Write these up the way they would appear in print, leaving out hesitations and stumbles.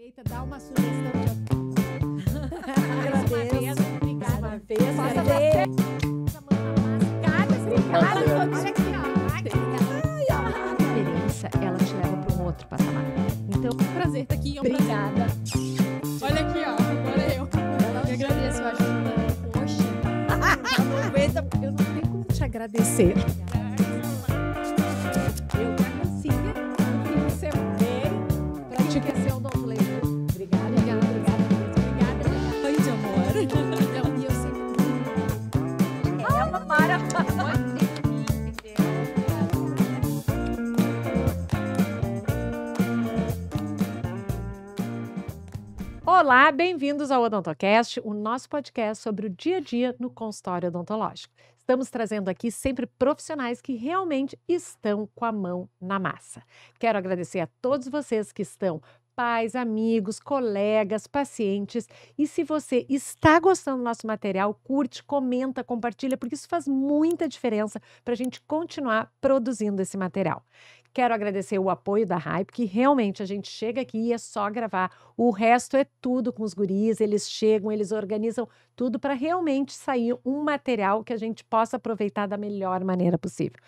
Aproveita, dá uma sugestão de Agradeço. Obrigada. Uma vez. Faça Obrigada. Olha aqui, ó. A diferença, ela te leva para um outro patamar. Então, Prazer estar aqui. obrigada. Olha aqui, ó. Agora eu. Eu agradeço a ajuda. Poxa. Aproveita, eu não tenho como te agradecer. Eu conhecia, Você bem. Pratica seu odontologista. Obrigada. Oi, de amor. E eu sempre. É uma maravilha. Olá, bem-vindos ao Odontocast, o nosso podcast sobre o dia a dia no consultório odontológico. Estamos trazendo aqui sempre profissionais que realmente estão com a mão na massa. Quero agradecer a todos vocês que estão, pais, amigos, colegas, pacientes. E se você está gostando do nosso material, curte, comenta, compartilha, porque isso faz muita diferença para a gente continuar produzindo esse material. Quero agradecer o apoio da Hype, que realmente a gente chega aqui e é só gravar. O resto é tudo com os guris, eles chegam, eles organizam tudo para realmente sair um material que a gente possa aproveitar da melhor maneira possível.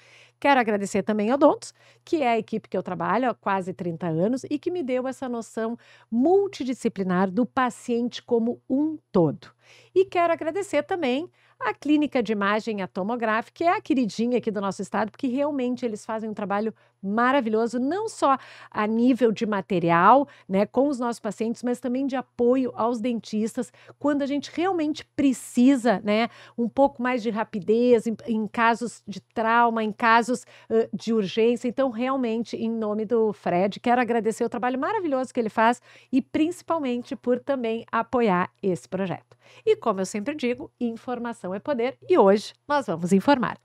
Quero agradecer também ao Odontos, que é a equipe que eu trabalho há quase 30 anos e que me deu essa noção multidisciplinar do paciente como um todo. E quero agradecer também a Clínica de Imagem Tomograph, que é a queridinha aqui do nosso estado, porque realmente eles fazem um trabalho maravilhoso, não só a nível de material, né, com os nossos pacientes, mas também de apoio aos dentistas, quando a gente realmente precisa, né, um pouco mais de rapidez em casos de trauma, em casos de urgência. Então, realmente, em nome do Fred, quero agradecer o trabalho maravilhoso que ele faz e principalmente por também apoiar esse projeto. E como eu sempre digo, informação é poder e hoje nós vamos informar.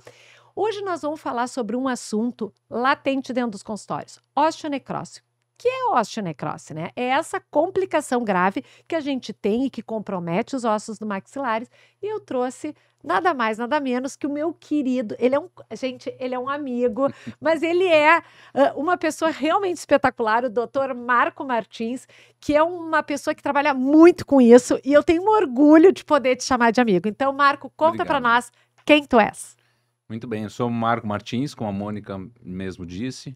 Hoje nós vamos falar sobre um assunto latente dentro dos consultórios, osteonecrose. O que é osteonecrose, né? É essa complicação grave que a gente tem e que compromete os ossos do maxilares. E eu trouxe nada mais, nada menos que o meu querido, ele é um amigo, mas ele é uma pessoa realmente espetacular, o Dr. Marco Martins, que é uma pessoa que trabalha muito com isso e eu tenho um orgulho de poder te chamar de amigo. Então, Marco, conta para nós quem tu és. Muito bem, eu sou Marco Martins, como a Mônica mesmo disse,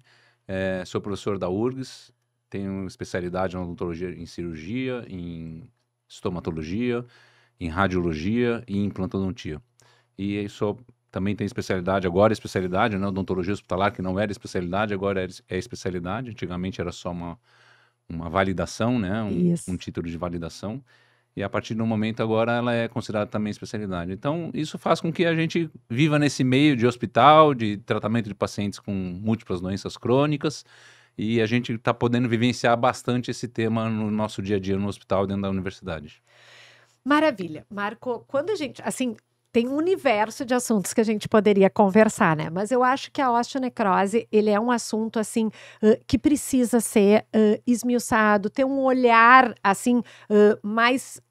sou professor da URGS, tenho especialidade em odontologia, em cirurgia, em estomatologia, em radiologia e em implantodontia. E também tenho especialidade, né, odontologia hospitalar, que não era especialidade, agora é especialidade. Antigamente era só uma validação, né, um título de validação. E a partir do momento agora ela é considerada também especialidade. Então isso faz com que a gente viva nesse meio de hospital, de tratamento de pacientes com múltiplas doenças crônicas. E a gente está podendo vivenciar bastante esse tema no nosso dia a dia no hospital dentro da universidade. Maravilha. Marco, quando a gente, assim, tem um universo de assuntos que a gente poderia conversar, né? Mas eu acho que a osteonecrose, ele é um assunto, assim, que precisa ser esmiuçado, ter um olhar, assim, mais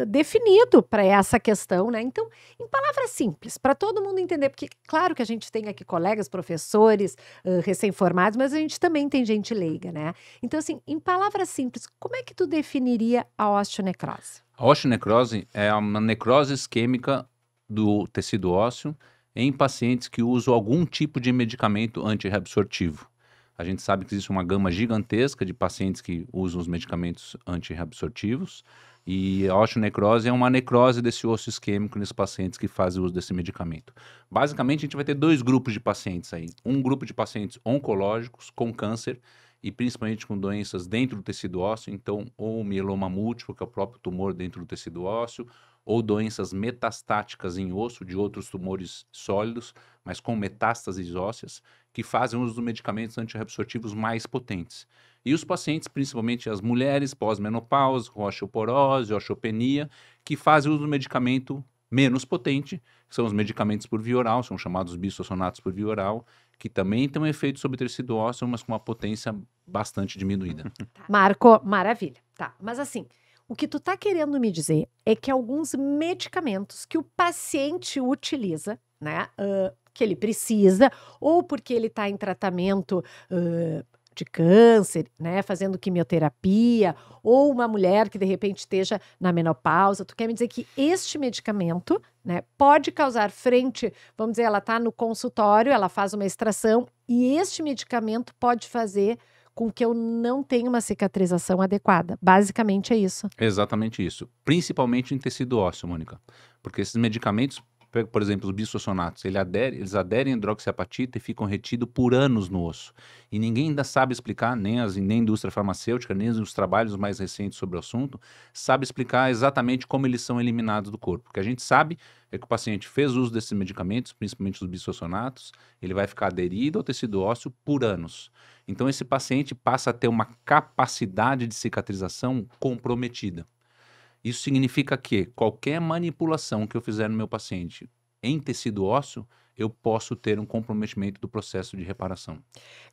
definido para essa questão, né? Então, em palavras simples, para todo mundo entender, porque claro que a gente tem aqui colegas, professores, recém-formados, mas a gente também tem gente leiga, né? Então, assim, em palavras simples, como é que tu definiria a osteonecrose? A osteonecrose é uma necrose isquêmica do tecido ósseo em pacientes que usam algum tipo de medicamento antirreabsortivo. A gente sabe que existe uma gama gigantesca de pacientes que usam os medicamentos antirreabsortivos e a osteonecrose é uma necrose desse osso isquêmico nesses pacientes que fazem uso desse medicamento. Basicamente, a gente vai ter dois grupos de pacientes aí. Um grupo de pacientes oncológicos com câncer e principalmente com doenças dentro do tecido ósseo, então ou mieloma múltiplo, que é o próprio tumor dentro do tecido ósseo, ou doenças metastáticas em osso de outros tumores sólidos, mas com metástases ósseas, que fazem uso dos medicamentos antirreabsortivos mais potentes. E os pacientes, principalmente as mulheres pós-menopausa, com osteoporose, osteopenia, que fazem uso do medicamento menos potente, que são os medicamentos por via oral, são chamados bisfosfonatos por via oral, que também tem um efeito sobre o tecido ósseo, mas com uma potência bastante diminuída. Marco, maravilha. Tá, mas assim, o que tu tá querendo me dizer é que alguns medicamentos que o paciente utiliza, né, que ele precisa, ou porque ele está em tratamento de câncer, né, fazendo quimioterapia, ou uma mulher que de repente esteja na menopausa, tu quer me dizer que este medicamento, né, pode causar frente, vamos dizer, ela está no consultório, ela faz uma extração, e este medicamento pode fazer com que eu não tenha uma cicatrização adequada. Basicamente é isso. Exatamente isso. Principalmente em tecido ósseo, Mônica. Porque esses medicamentos, por exemplo, os bisfosfonatos, eles aderem à hidroxiapatita e ficam retidos por anos no osso. E ninguém ainda sabe explicar, nem a indústria farmacêutica, nem os trabalhos mais recentes sobre o assunto, sabe explicar exatamente como eles são eliminados do corpo. O que a gente sabe é que o paciente fez uso desses medicamentos, principalmente os bisfosfonatos, ele vai ficar aderido ao tecido ósseo por anos. Então esse paciente passa a ter uma capacidade de cicatrização comprometida. Isso significa que qualquer manipulação que eu fizer no meu paciente em tecido ósseo, eu posso ter um comprometimento do processo de reparação.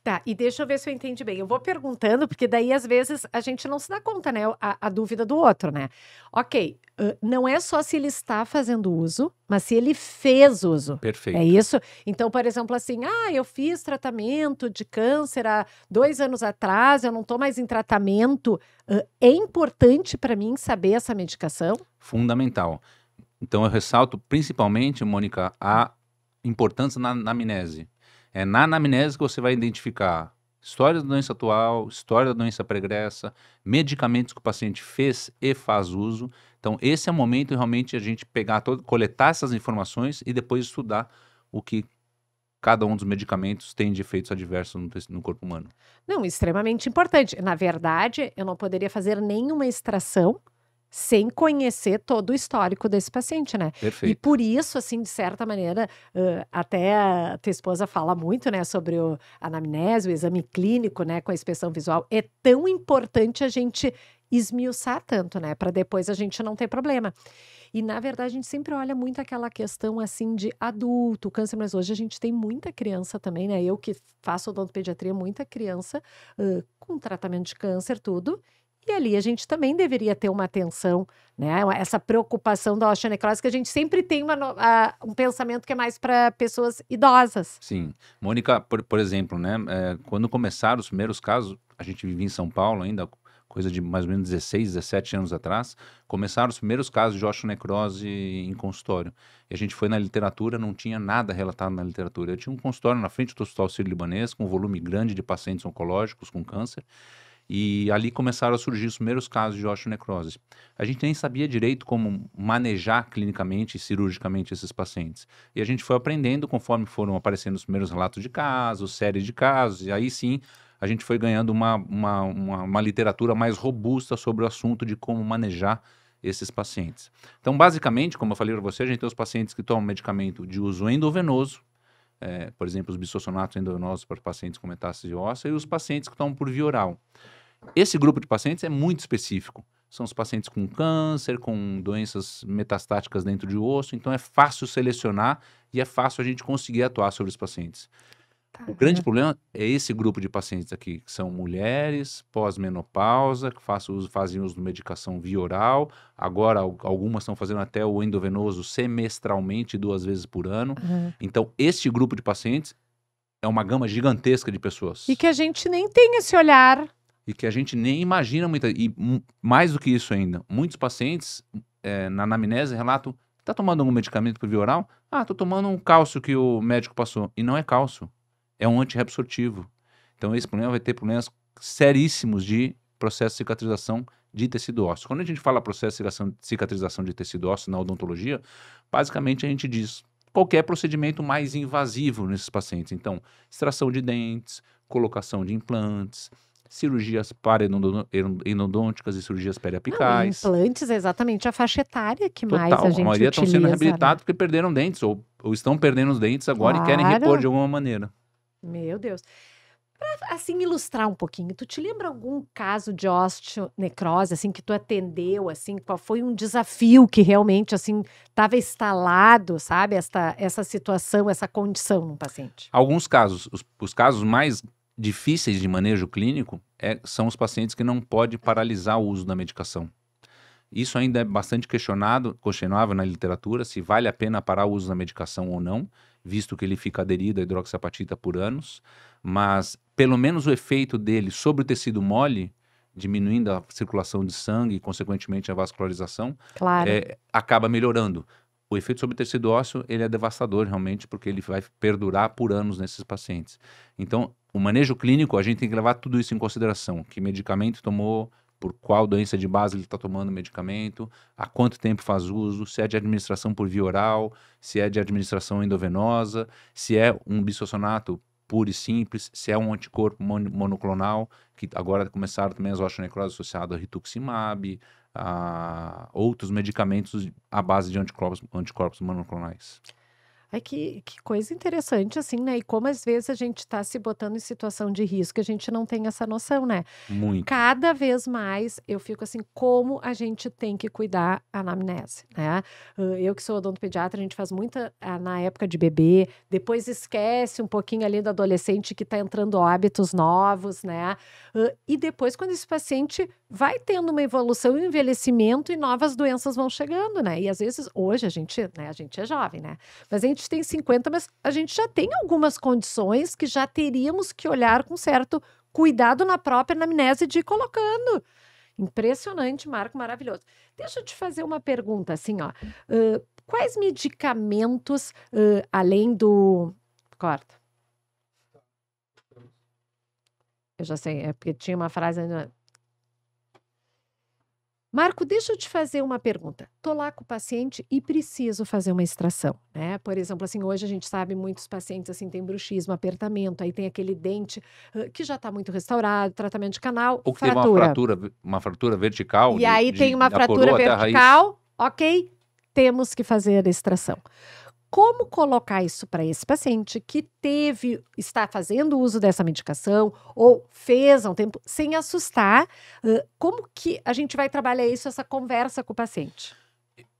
Tá, e deixa eu ver se eu entendi bem. Eu vou perguntando, porque daí às vezes a gente não se dá conta, né? A dúvida do outro, né? Ok, não é só se ele está fazendo uso, mas se ele fez uso. Perfeito. É isso? Então, por exemplo, assim, eu fiz tratamento de câncer há 2 anos atrás, eu não estou mais em tratamento. É importante para mim saber essa medicação? Fundamental. Então eu ressalto principalmente, Mônica, a importância na anamnese. É na anamnese que você vai identificar história da doença atual, história da doença pregressa, medicamentos que o paciente fez e faz uso. Então esse é o momento de realmente a gente coletar essas informações e depois estudar o que cada um dos medicamentos tem de efeitos adversos no corpo humano. Não, extremamente importante. Na verdade, eu não poderia fazer nenhuma extração sem conhecer todo o histórico desse paciente, né? E Perfeito. por isso, assim, de certa maneira, até a tua esposa fala muito, né, sobre a anamnese, o exame clínico, né, com a inspeção visual. É tão importante a gente esmiuçar tanto, né, para depois a gente não ter problema. E, na verdade, a gente sempre olha muito aquela questão, assim, de adulto, câncer, mas hoje a gente tem muita criança também, né? Eu que faço odontopediatria, muita criança com tratamento de câncer, tudo. E ali a gente também deveria ter uma atenção, né? Essa preocupação da osteonecrose, que a gente sempre tem um pensamento que é mais para pessoas idosas. Sim. Mônica, por exemplo, né, quando começaram os primeiros casos, a gente vivia em São Paulo ainda, coisa de mais ou menos 16, 17 anos atrás, começaram os primeiros casos de osteonecrose em consultório. E a gente foi na literatura, não tinha nada relatado na literatura. Eu tinha um consultório na frente do Hospital Sírio-Libanês, com um volume grande de pacientes oncológicos com câncer, e ali começaram a surgir os primeiros casos de osteonecrose. A gente nem sabia direito como manejar clinicamente e cirurgicamente esses pacientes. E a gente foi aprendendo conforme foram aparecendo os primeiros relatos de casos, séries de casos, e aí sim a gente foi ganhando uma literatura mais robusta sobre o assunto de como manejar esses pacientes. Então, basicamente, como eu falei para você, a gente tem os pacientes que tomam medicamento de uso endovenoso, por exemplo, os bisfosfonatos endovenosos para pacientes com metástase óssea, e os pacientes que tomam por via oral. Esse grupo de pacientes é muito específico. São os pacientes com câncer, com doenças metastáticas dentro de osso, então é fácil selecionar e é fácil a gente conseguir atuar sobre os pacientes. Tá. O grande problema é esse grupo de pacientes aqui, que são mulheres, pós-menopausa, que fazem uso de medicação via oral. Agora, algumas estão fazendo até o endovenoso semestralmente, 2 vezes por ano. Então, este grupo de pacientes é uma gama gigantesca de pessoas. E que a gente nem tem esse olhar. E que a gente nem imagina muito. E mais do que isso ainda, muitos pacientes, na anamnese, relatam: tá tomando algum medicamento por via oral? Tô tomando um cálcio que o médico passou. E não é cálcio, é um antirreabsortivo. Então esse problema vai ter problemas seríssimos de processo de cicatrização de tecido ósseo. Quando a gente fala processo de cicatrização de tecido ósseo na odontologia, basicamente a gente diz qualquer procedimento mais invasivo nesses pacientes. Então, extração de dentes, colocação de implantes, cirurgias paraendodônticas e cirurgias periapicais. Implantes é exatamente a faixa etária que mais Total, a gente maioria estão sendo utiliza, reabilitados né? porque perderam dentes ou estão perdendo os dentes agora e querem Claro. repor de alguma maneira. Meu Deus. Para, assim, ilustrar um pouquinho, tu te lembra algum caso de osteonecrose, assim, que tu atendeu, assim, qual foi um desafio que realmente, assim, estava instalado, sabe, essa situação, essa condição no paciente? Alguns casos, os casos mais difíceis de manejo clínico são os pacientes que não podem paralisar o uso da medicação. Isso ainda é bastante questionável na literatura, se vale a pena parar o uso da medicação ou não. visto que ele fica aderido à hidroxiapatita por anos, mas pelo menos o efeito dele sobre o tecido mole, diminuindo a circulação de sangue e, consequentemente, a vascularização, Claro. acaba melhorando. O efeito sobre o tecido ósseo, ele é devastador realmente, porque ele vai perdurar por anos nesses pacientes. Então, o manejo clínico, a gente tem que levar tudo isso em consideração. Que medicamento tomou, por qual doença de base ele está tomando medicamento, há quanto tempo faz uso, se é de administração por via oral, se é de administração endovenosa, se é um bisfosfonato puro e simples, se é um anticorpo monoclonal, que agora começaram também as osteonecroses associadas a rituximab, a outros medicamentos à base de anticorpos monoclonais. Ai, que coisa interessante, assim, né? E como às vezes a gente está se botando em situação de risco, a gente não tem essa noção, né? Muito. Cada vez mais eu fico assim, como a gente tem que cuidar a anamnese, né? Eu que sou odontopediatra, a gente faz muita na época de bebê, depois esquece um pouquinho ali do adolescente que está entrando hábitos novos, né? E depois, quando esse paciente vai tendo uma evolução e um envelhecimento e novas doenças vão chegando, né? E às vezes, hoje a gente é jovem, né? Mas a gente tem 50, mas a gente já tem algumas condições que já teríamos que olhar com certo cuidado na própria anamnese de ir colocando. Impressionante, Marco, maravilhoso. Deixa eu te fazer uma pergunta, assim, ó. Quais medicamentos, além do... Corta. Eu já sei, é porque tinha uma frase... Marco, deixa eu te fazer uma pergunta. Tô lá com o paciente e preciso fazer uma extração, né? Por exemplo, assim, hoje a gente sabe muitos pacientes assim têm bruxismo, apertamento, aí tem aquele dente que já está muito restaurado, tratamento de canal, Ou que teve uma fratura vertical E aí tem uma da fratura coroa até a raiz. vertical, ok? Temos que fazer a extração. Como colocar isso para esse paciente que está fazendo uso dessa medicação ou fez há um tempo, sem assustar? Como que a gente vai trabalhar isso, essa conversa com o paciente?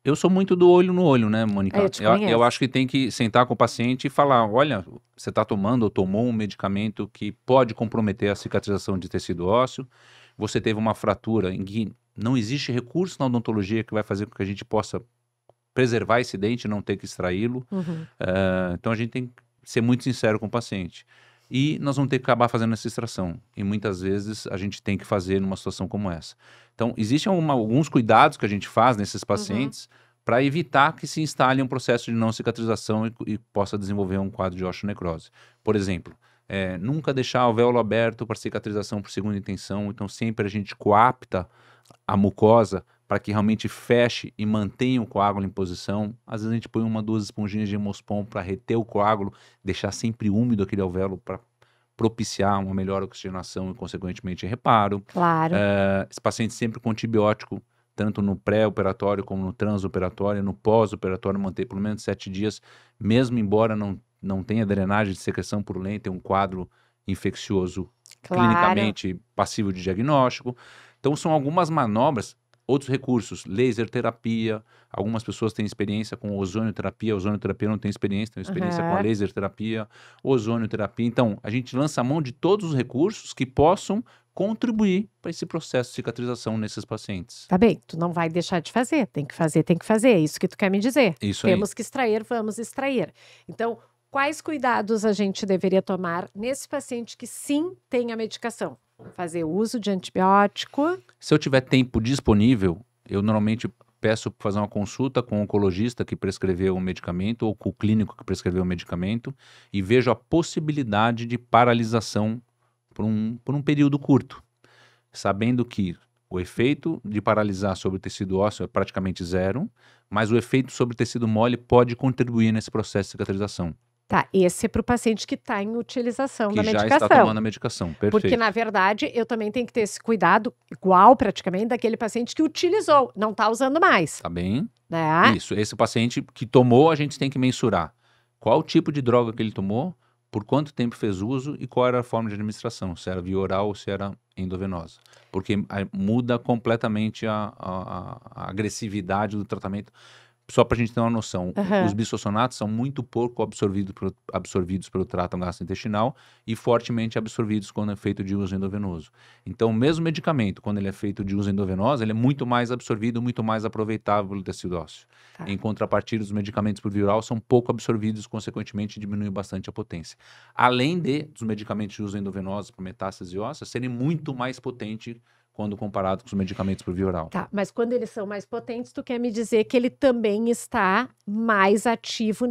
Eu sou muito do olho no olho, né, Mônica? Eu te conheço. Eu acho que tem que sentar com o paciente e falar, olha, você está tomando ou tomou um medicamento que pode comprometer a cicatrização de tecido ósseo, você teve uma fratura em que não existe recurso na odontologia que vai fazer com que a gente possa preservar esse dente e não ter que extraí-lo. Uhum. Então a gente tem que ser muito sincero com o paciente. E nós vamos ter que acabar fazendo essa extração. E muitas vezes a gente tem que fazer numa situação como essa. Então, existem alguns cuidados que a gente faz nesses pacientes para evitar que se instale um processo de não cicatrização e possa desenvolver um quadro de osteonecrose. Por exemplo, nunca deixar o alvéolo aberto para cicatrização por segunda intenção. Então, sempre a gente coapta a mucosa para que realmente feche e mantenha o coágulo em posição. Às vezes a gente põe 1, 2 esponjinhas de Hemospon para reter o coágulo, deixar sempre úmido aquele alvéolo para propiciar uma melhor oxigenação e, consequentemente, reparo. Claro. Esse paciente sempre com antibiótico, tanto no pré-operatório como no transoperatório, no pós-operatório, manter pelo menos 7 dias, mesmo embora não tenha drenagem de secreção purulenta, tem um quadro infeccioso clinicamente passível de diagnóstico. Então, são algumas manobras. Outros recursos, laser terapia, algumas pessoas têm experiência com ozonioterapia, não tem experiência, tem experiência com a laser terapia, ozonioterapia. Então, a gente lança a mão de todos os recursos que possam contribuir para esse processo de cicatrização nesses pacientes. Tá bem, tu não vai deixar de fazer, tem que fazer, é isso que tu quer me dizer. Isso aí. Temos que extrair, vamos extrair. Então, quais cuidados a gente deveria tomar nesse paciente que sim tem a medicação? Fazer uso de antibiótico. Se eu tiver tempo disponível, eu normalmente peço para fazer uma consulta com o oncologista que prescreveu o medicamento ou com o clínico que prescreveu o medicamento e vejo a possibilidade de paralisação por um período curto, sabendo que o efeito de paralisar sobre o tecido ósseo é praticamente zero, mas o efeito sobre o tecido mole pode contribuir nesse processo de cicatrização. Tá, esse é para o paciente que está em utilização da medicação. Que já está tomando a medicação, perfeito. Porque, na verdade, eu também tenho que ter esse cuidado, igual praticamente, daquele paciente que utilizou, não está usando mais. Tá bem? Né? Isso, esse paciente que tomou, a gente tem que mensurar qual o tipo de droga que ele tomou, por quanto tempo fez uso e qual era a forma de administração, se era via oral ou se era endovenosa. Porque muda completamente a agressividade do tratamento. só para a gente ter uma noção, Aham. os bisfosfonatos são muito pouco absorvidos pelo trato gastrointestinal e fortemente absorvidos quando é feito de uso endovenoso. Então, o mesmo medicamento, quando ele é feito de uso endovenoso, ele é muito mais absorvido, muito mais aproveitável pelo tecido ósseo. Tá. Em contrapartida, os medicamentos por via oral são pouco absorvidos, consequentemente diminui bastante a potência. Além dos medicamentos de uso endovenoso para metástase óssea serem muito mais potentes quando comparado com os medicamentos por via oral. Tá, mas quando eles são mais potentes, tu quer me dizer que ele também está mais ativo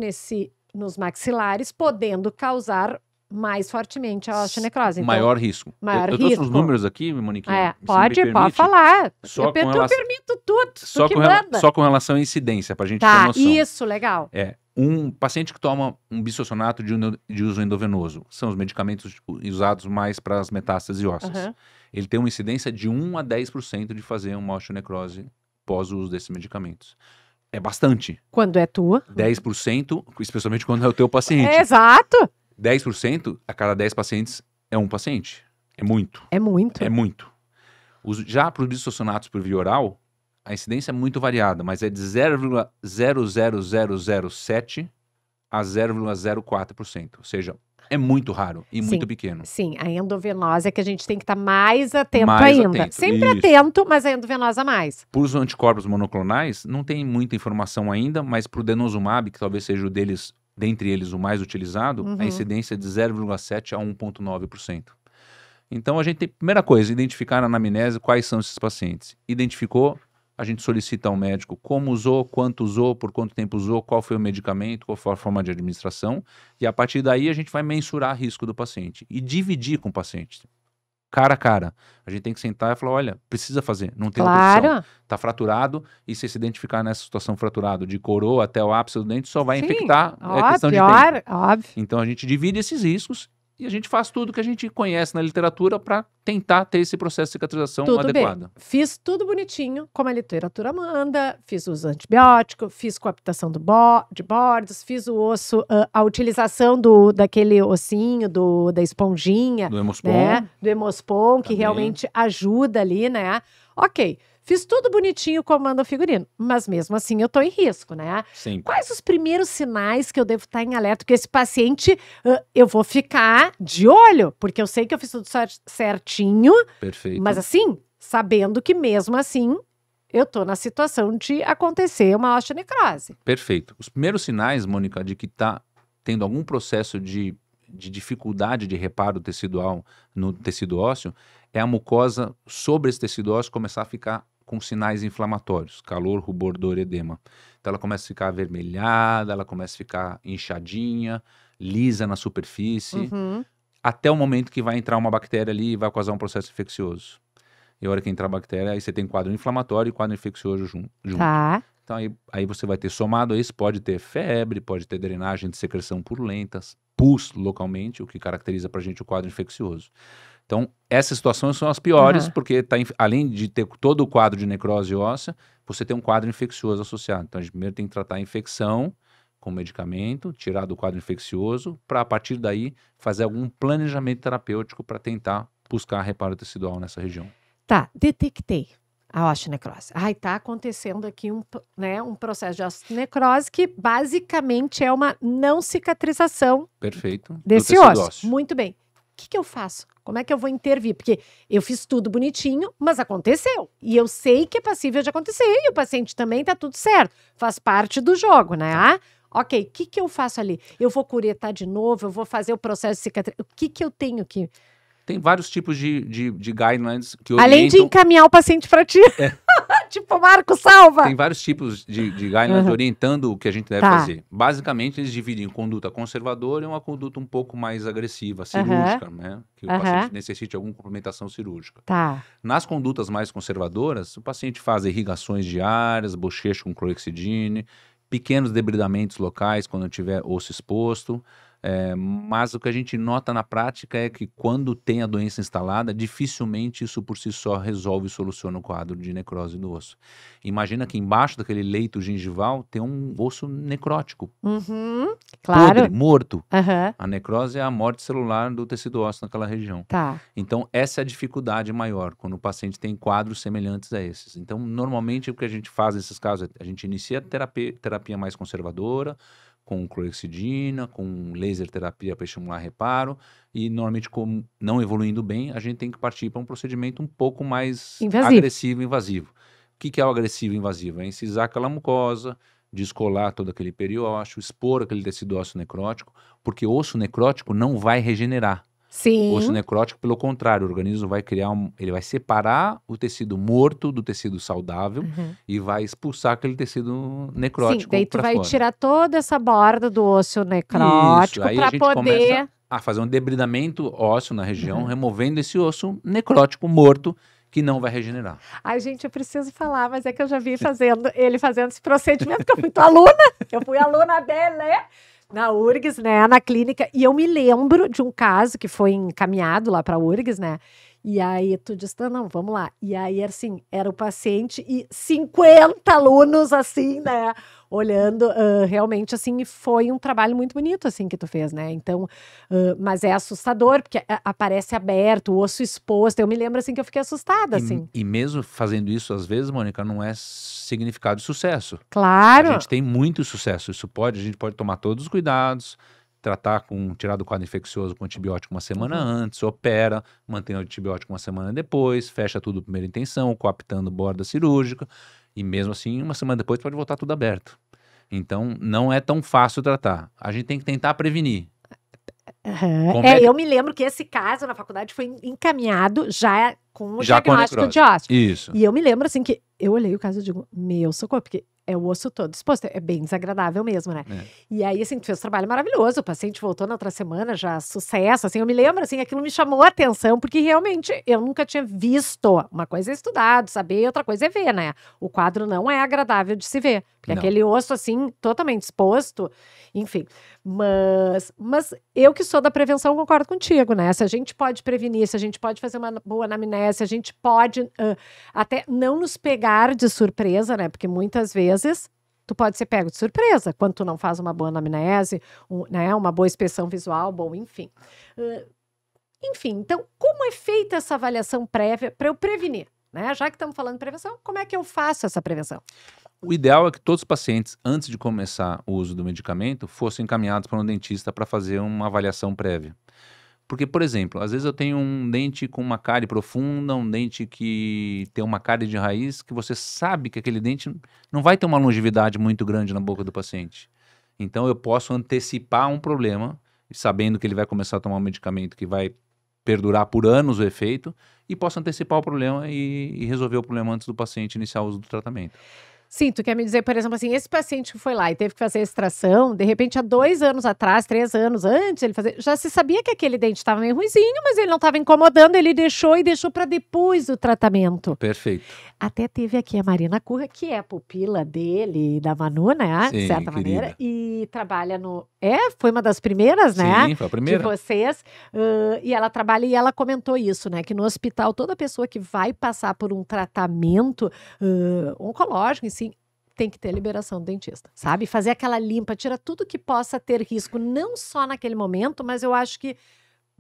nos maxilares, podendo causar mais fortemente a osteonecrose. Então, Maior risco. maior eu trouxe uns risco. números aqui, Moniquinha. se me Pode permite, falar. Só eu com relação- permito tudo, Só tu que com, manda. só com relação à incidência, para a gente ter Tá, noção. isso, legal. Um paciente que toma um bisfosfonato de uso endovenoso, são os medicamentos usados mais para as metástases ósseas. Aham. Ele tem uma incidência de 1 a 10% de fazer uma osteonecrose pós o uso desses medicamentos. É bastante. Quando é tua. 10%, especialmente quando é o teu paciente. Exato. 10% a cada 10 pacientes é um paciente. É muito. É muito. É muito. Já para os bisfosfonatos por via oral, a incidência é muito variada, mas é de 0,00007 a 0,04%. Ou seja, é muito raro e muito Sim. pequeno. Sim, a endovenosa é que a gente tem que estar mais atento Mais ainda. atento, Sempre isso. atento, mas a endovenosa mais. Por os anticorpos monoclonais, não tem muita informação ainda, mas para o denosumab, que talvez seja dentre eles o mais utilizado, Uhum. a incidência é de 0,7 a 1,9%. Então a gente tem, primeira coisa, identificar na anamnese quais são esses pacientes. Identificou, a gente solicita ao médico como usou, quanto usou, por quanto tempo usou, qual foi o medicamento, qual foi a forma de administração, e a partir daí a gente vai mensurar o risco do paciente e dividir com o paciente. Cara a cara. A gente tem que sentar e falar, olha, precisa fazer, não tem outra opção. Claro. Está fraturado, e se se identificar nessa situação fraturado, de coroa até o ápice do dente, só vai Sim, infectar, é questão de tempo. Óbvio. Então a gente divide esses riscos e a gente faz tudo que a gente conhece na literatura para tentar ter esse processo de cicatrização Tudo adequado. bem. Fiz tudo bonitinho, como a literatura manda, fiz uso antibiótico, fiz coaptação de bordos, fiz o osso, a utilização daquele ossinho, da esponjinha, Do Hemospon, né? Do Hemospon, que Também. realmente ajuda ali, né? Ok, fiz tudo bonitinho como manda o figurino, mas mesmo assim eu tô em risco, né? sempre. Quais os primeiros sinais que eu devo estar em alerta? Que esse paciente, eu vou ficar de olho, porque eu sei que eu fiz tudo certinho, Perfeito. mas assim, sabendo que mesmo assim, eu tô na situação de acontecer uma osteonecrose. Perfeito. Os primeiros sinais, Mônica, de que está tendo algum processo de dificuldade de reparo tecidual no tecido ósseo, é a mucosa sobre esse tecido ósseo começar a ficar com sinais inflamatórios, calor, rubor, dor, edema. Então ela começa a ficar avermelhada, ela começa a ficar inchadinha, lisa na superfície, Uhum. até o momento que vai entrar uma bactéria ali e vai causar um processo infeccioso. E a hora que entrar a bactéria, aí você tem quadro inflamatório e quadro infeccioso junto. Tá. Então aí você vai ter somado a isso, pode ter febre, pode ter drenagem de secreção purulentas, pus localmente, o que caracteriza pra gente o quadro infeccioso. Então, essas situações são as piores, Aham. porque além de ter todo o quadro de necrose óssea, você tem um quadro infeccioso associado. Então, a gente primeiro tem que tratar a infecção com medicamento, tirar do quadro infeccioso, para a partir daí fazer algum planejamento terapêutico para tentar buscar reparo tecidual nessa região. Tá, detectei a osteonecrose. Ai, tá acontecendo aqui um processo de osteonecrose que basicamente é uma não cicatrização Perfeito. Do desse tecido osso. ósseo. Muito bem. O que eu faço? Como é que eu vou intervir? Porque eu fiz tudo bonitinho, mas aconteceu. E eu sei que é passível de acontecer. E o paciente também tá tudo certo. Faz parte do jogo, né? Ah, ok, o que eu faço ali? Eu vou curetar de novo? Eu vou fazer o processo de cicatrização? O que eu tenho que... Tem vários tipos de guidelines que Além de orientam... encaminhar o paciente para ti. Tipo, Marco, salva! Tem vários tipos de guidelines Uhum. orientando o que a gente deve Tá. fazer. Basicamente, eles dividem em conduta conservadora e uma conduta um pouco mais agressiva, cirúrgica, né? Que o Aham. paciente necessite alguma complementação cirúrgica. Tá. Nas condutas mais conservadoras, o paciente faz irrigações diárias, bochecho com clorexidine, pequenos debridamentos locais quando tiver osso exposto, Mas o que a gente nota na prática é que quando tem a doença instalada, dificilmente isso por si só resolve e soluciona o quadro de necrose do osso. Imagina que embaixo daquele leito gengival tem um osso necrótico, Uhum, claro. podre, morto. Aham, A necrose é a morte celular do tecido ósseo naquela região. tá. Então, essa é a dificuldade maior, quando o paciente tem quadros semelhantes a esses. Então, normalmente, o que a gente faz nesses casos é a gente inicia a terapia mais conservadora, com clorexidina, com laser terapia para estimular reparo, e normalmente, como não evoluindo bem, a gente tem que partir para um procedimento um pouco mais Invasivo. agressivo e invasivo. O que é o agressivo e invasivo? É incisar aquela mucosa, descolar todo aquele periósteo, expor aquele tecido ósseo necrótico, porque osso necrótico não vai regenerar. Sim. Osso necrótico, pelo contrário, o organismo vai criar ele vai separar o tecido morto do tecido saudável e vai expulsar aquele tecido necrótico. Sim, daí tu pra vai fora. tirar toda essa borda do osso necrótico Aí a para gente poder. começa a fazer um debridamento ósseo na região, removendo esse osso necrótico morto que não vai regenerar. Ai, gente, eu preciso falar, mas é que eu já vi ele fazendo esse procedimento, que eu fui tua aluna, eu fui aluna dele na URGS, né, na clínica, e eu me lembro de um caso que foi encaminhado lá para a URGS, né, e aí tu disse, não, vamos lá, e aí, assim, era o paciente e 50 alunos, assim, né, olhando, realmente, assim, e foi um trabalho muito bonito, assim, que tu fez, né, então, mas é assustador, porque aparece aberto, o osso exposto, eu me lembro, assim, que eu fiquei assustada, assim. E mesmo fazendo isso, às vezes, Mônica, não é significado de sucesso. Claro. A gente tem muito sucesso. A gente pode tomar todos os cuidados, tirar do quadro infeccioso com antibiótico uma semana antes, opera, mantém o antibiótico uma semana depois, fecha tudo primeira intenção, coaptando borda cirúrgica, e mesmo assim, uma semana depois pode voltar tudo aberto. Então, não é tão fácil tratar. A gente tem que tentar prevenir. Como é que- Eu me lembro que esse caso na faculdade foi encaminhado já com o Já com a diagnóstico necrose. de ósseo. Isso. E eu me lembro, assim, que eu olhei o caso e digo, meu socorro, porque é o osso todo exposto, é bem desagradável mesmo, né? É. E aí, assim, tu fez um trabalho maravilhoso, o paciente voltou na outra semana, já sucesso, assim, eu me lembro, assim, aquilo me chamou a atenção, porque realmente eu nunca tinha visto, uma coisa é estudado, saber, outra coisa é ver, né? O quadro não é agradável de se ver, porque Não. aquele osso, assim, totalmente exposto, enfim. Mas eu que sou da prevenção concordo contigo, né? Se a gente pode prevenir, se a gente pode fazer uma boa anamnese, se a gente pode até não nos pegar de surpresa, né? Porque muitas vezes tu pode ser pego de surpresa quando tu não faz uma boa anamnese, né? Uma boa inspeção visual, bom, enfim. Enfim, então, como é feita essa avaliação prévia para eu prevenir? Né? Já que estamos falando de prevenção, como é que eu faço essa prevenção? O ideal é que todos os pacientes, antes de começar o uso do medicamento, fossem encaminhados para um dentista para fazer uma avaliação prévia. Porque, por exemplo, às vezes eu tenho um dente com uma cárie profunda, um dente que tem uma cárie de raiz, que você sabe que aquele dente não vai ter uma longevidade muito grande na boca do paciente. Então eu posso antecipar um problema, sabendo que ele vai começar a tomar um medicamento que vai perdurar por anos o efeito, e posso antecipar o problema e resolver o problema antes do paciente iniciar o uso do tratamento. Sim, tu quer me dizer, por exemplo, assim, esse paciente que foi lá e teve que fazer a extração, de repente, há 2 anos atrás, 3 anos antes, ele fazer, já se sabia que aquele dente estava meio ruizinho, mas ele não estava incomodando, ele deixou para depois do tratamento. Perfeito. Até teve aqui a Marina Curra, que é a pupila dele e da Manu, né? De Sim, certa querida. maneira. E trabalha no. Foi uma das primeiras, né? Sim, foi a primeira. De vocês. E ela trabalha e ela comentou isso, né? Que no hospital, toda pessoa que vai passar por um tratamento oncológico, assim, tem que ter liberação do dentista, sabe? Fazer aquela limpa, tira tudo que possa ter risco, não só naquele momento, mas eu acho que